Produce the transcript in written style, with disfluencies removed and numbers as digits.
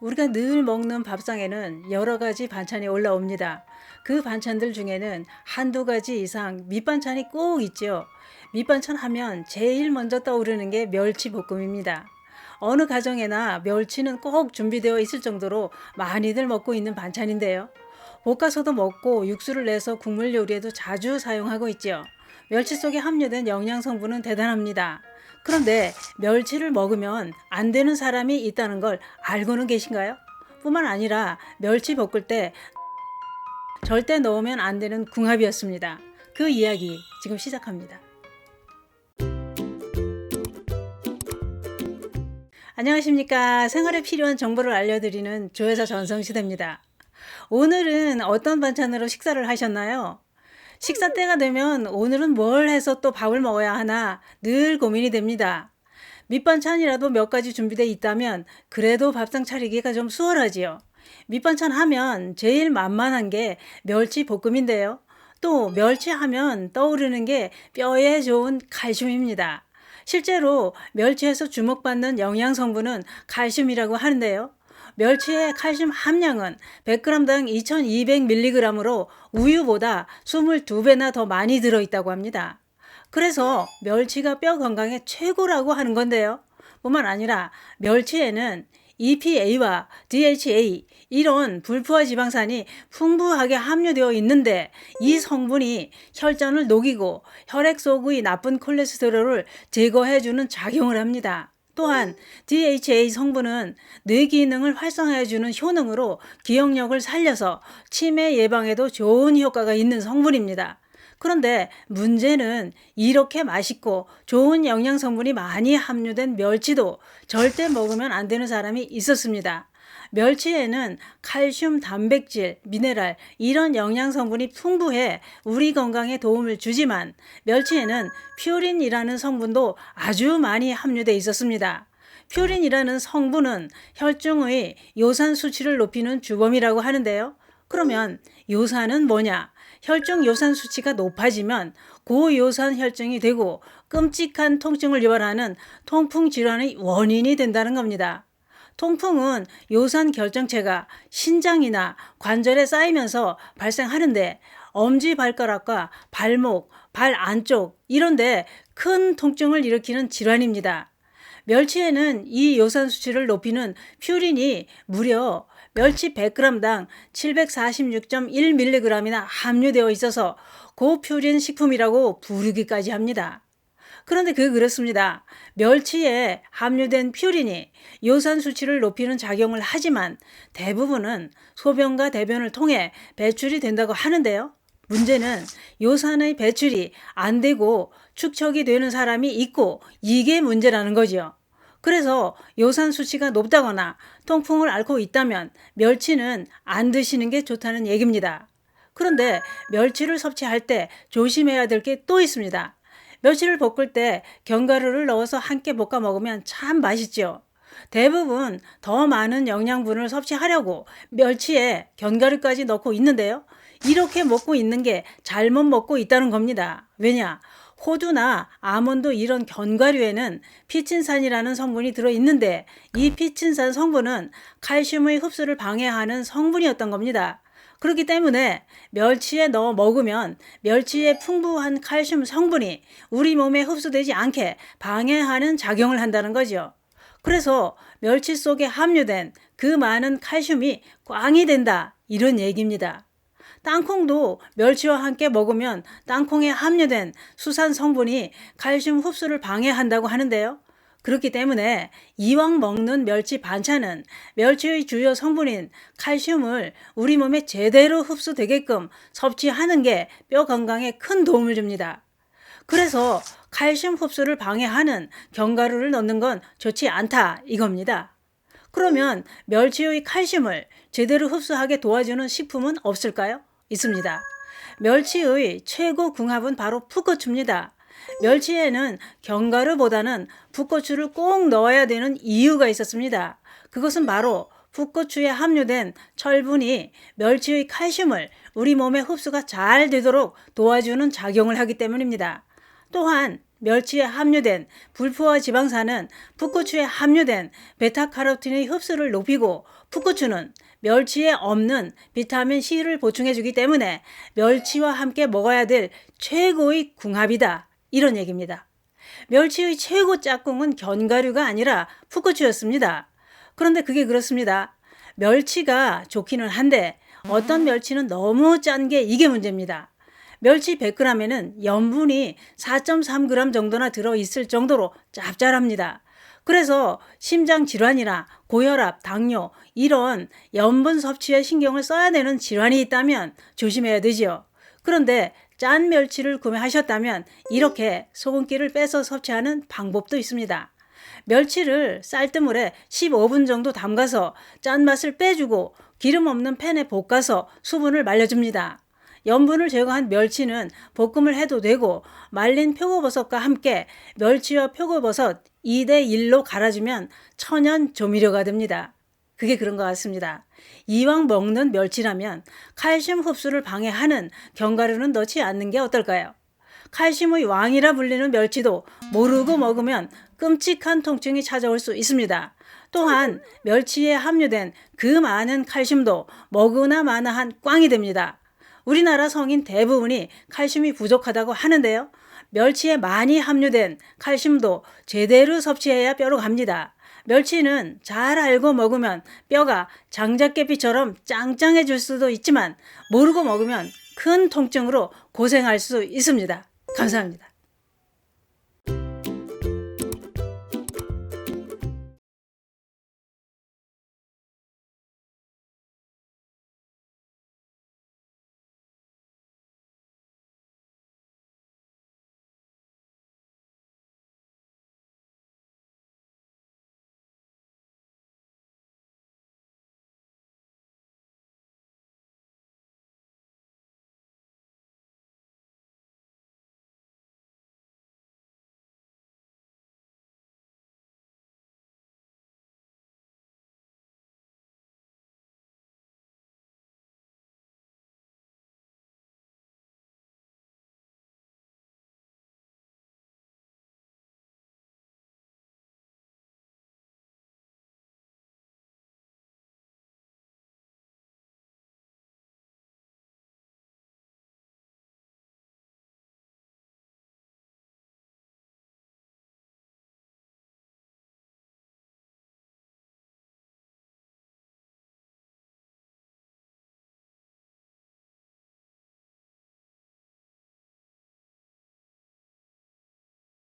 우리가 늘 먹는 밥상에는 여러 가지 반찬이 올라옵니다. 그 반찬들 중에는 한두 가지 이상 밑반찬이 꼭 있죠. 밑반찬 하면 제일 먼저 떠오르는 게 멸치볶음입니다. 어느 가정에나 멸치는 꼭 준비되어 있을 정도로 많이들 먹고 있는 반찬인데요. 볶아서도 먹고 육수를 내서 국물 요리에도 자주 사용하고 있죠. 멸치 속에 함유된 영양 성분은 대단합니다. 그런데 멸치를 먹으면 안 되는 사람이 있다는 걸 알고는 계신가요? 뿐만 아니라 멸치 볶을 때 절대 넣으면 안 되는 궁합이었습니다. 그 이야기 지금 시작합니다. 안녕하십니까. 생활에 필요한 정보를 알려드리는 조회사 전성시대입니다. 오늘은 어떤 반찬으로 식사를 하셨나요? 식사 때가 되면 오늘은 뭘 해서 또 밥을 먹어야 하나 늘 고민이 됩니다. 밑반찬이라도 몇 가지 준비되어 있다면 그래도 밥상 차리기가 좀 수월하지요. 밑반찬 하면 제일 만만한 게 멸치 볶음인데요. 또 멸치 하면 떠오르는 게 뼈에 좋은 칼슘입니다. 실제로 멸치에서 주목받는 영양 성분은 칼슘이라고 하는데요. 멸치의 칼슘 함량은 100g당 2200mg으로 우유보다 22배나 더 많이 들어있다고 합니다. 그래서 멸치가 뼈 건강에 최고라고 하는 건데요. 뿐만 아니라 멸치에는 EPA와 DHA 이런 불포화 지방산이 풍부하게 함유되어 있는데 이 성분이 혈전을 녹이고 혈액 속의 나쁜 콜레스테롤을 제거해주는 작용을 합니다. 또한 DHA 성분은 뇌 기능을 활성화해주는 효능으로 기억력을 살려서 치매 예방에도 좋은 효과가 있는 성분입니다. 그런데 문제는 이렇게 맛있고 좋은 영양 성분이 많이 함유된 멸치도 절대 먹으면 안 되는 사람이 있었습니다. 멸치에는 칼슘, 단백질, 미네랄 이런 영양 성분이 풍부해 우리 건강에 도움을 주지만 멸치에는 퓨린이라는 성분도 아주 많이 함유되어 있었습니다. 퓨린이라는 성분은 혈중의 요산 수치를 높이는 주범이라고 하는데요. 그러면 요산은 뭐냐? 혈중 요산 수치가 높아지면 고요산 혈증이 되고 끔찍한 통증을 유발하는 통풍 질환의 원인이 된다는 겁니다. 통풍은 요산 결정체가 신장이나 관절에 쌓이면서 발생하는데 엄지발가락과 발목, 발 안쪽 이런데 큰 통증을 일으키는 질환입니다. 멸치에는 이 요산 수치를 높이는 퓨린이 무려 멸치 100g당 746.1mg이나 함유되어 있어서 고퓨린 식품이라고 부르기까지 합니다. 그런데 그렇습니다. 멸치에 함유된 퓨린이 요산 수치를 높이는 작용을 하지만 대부분은 소변과 대변을 통해 배출이 된다고 하는데요. 문제는 요산의 배출이 안 되고 축적이 되는 사람이 있고 이게 문제라는 거죠. 그래서 요산 수치가 높다거나 통풍을 앓고 있다면 멸치는 안 드시는 게 좋다는 얘기입니다. 그런데 멸치를 섭취할 때 조심해야 될 게 또 있습니다. 멸치를 볶을 때 견과류를 넣어서 함께 볶아 먹으면 참 맛있죠. 대부분 더 많은 영양분을 섭취하려고 멸치에 견과류까지 넣고 있는데요. 이렇게 먹고 있는 게 잘못 먹고 있다는 겁니다. 왜냐? 호두나 아몬드 이런 견과류에는 피친산이라는 성분이 들어있는데 이 피친산 성분은 칼슘의 흡수를 방해하는 성분이었던 겁니다. 그렇기 때문에 멸치에 넣어 먹으면 멸치의 풍부한 칼슘 성분이 우리 몸에 흡수되지 않게 방해하는 작용을 한다는 거죠. 그래서 멸치 속에 함유된 그 많은 칼슘이 꽝이 된다 이런 얘기입니다. 땅콩도 멸치와 함께 먹으면 땅콩에 함유된 수산 성분이 칼슘 흡수를 방해한다고 하는데요. 그렇기 때문에 이왕 먹는 멸치 반찬은 멸치의 주요 성분인 칼슘을 우리 몸에 제대로 흡수되게끔 섭취하는 게 뼈 건강에 큰 도움을 줍니다. 그래서 칼슘 흡수를 방해하는 견과류를 넣는 건 좋지 않다 이겁니다. 그러면 멸치의 칼슘을 제대로 흡수하게 도와주는 식품은 없을까요? 있습니다. 멸치의 최고 궁합은 바로 풋고추입니다. 멸치에는 견과류보다는 풋고추를 꼭 넣어야 되는 이유가 있었습니다. 그것은 바로 풋고추에 함유된 철분이 멸치의 칼슘을 우리 몸에 흡수가 잘 되도록 도와주는 작용을 하기 때문입니다. 또한 멸치에 함유된 불포화 지방산은 풋고추에 함유된 베타카로틴의 흡수를 높이고, 풋고추는 멸치에 없는 비타민 C를 보충해주기 때문에 멸치와 함께 먹어야 될 최고의 궁합이다, 이런 얘기입니다. 멸치의 최고 짝꿍은 견과류가 아니라 풋고추였습니다. 그런데 그게 그렇습니다. 멸치가 좋기는 한데 어떤 멸치는 너무 짠 게 이게 문제입니다. 멸치 100g에는 염분이 4.3g 정도나 들어있을 정도로 짭짤합니다. 그래서 심장 질환이나 고혈압, 당뇨 이런 염분 섭취에 신경을 써야 되는 질환이 있다면 조심해야 되지요. 그런데 짠 멸치를 구매하셨다면 이렇게 소금기를 빼서 섭취하는 방법도 있습니다. 멸치를 쌀뜨물에 15분 정도 담가서 짠맛을 빼주고 기름 없는 팬에 볶아서 수분을 말려줍니다. 염분을 제거한 멸치는 볶음을 해도 되고, 말린 표고버섯과 함께 멸치와 표고버섯 2대1로 갈아주면 천연 조미료가 됩니다. 그게 그런 것 같습니다. 이왕 먹는 멸치라면 칼슘 흡수를 방해하는 견과류는 넣지 않는 게 어떨까요? 칼슘의 왕이라 불리는 멸치도 모르고 먹으면 끔찍한 통증이 찾아올 수 있습니다. 또한 멸치에 함유된 그 많은 칼슘도 먹으나 마나한 꽝이 됩니다. 우리나라 성인 대부분이 칼슘이 부족하다고 하는데요. 멸치에 많이 함유된 칼슘도 제대로 섭취해야 뼈로 갑니다. 멸치는 잘 알고 먹으면 뼈가 장작깨비처럼 짱짱해질 수도 있지만, 모르고 먹으면 큰 통증으로 고생할 수 있습니다. 감사합니다.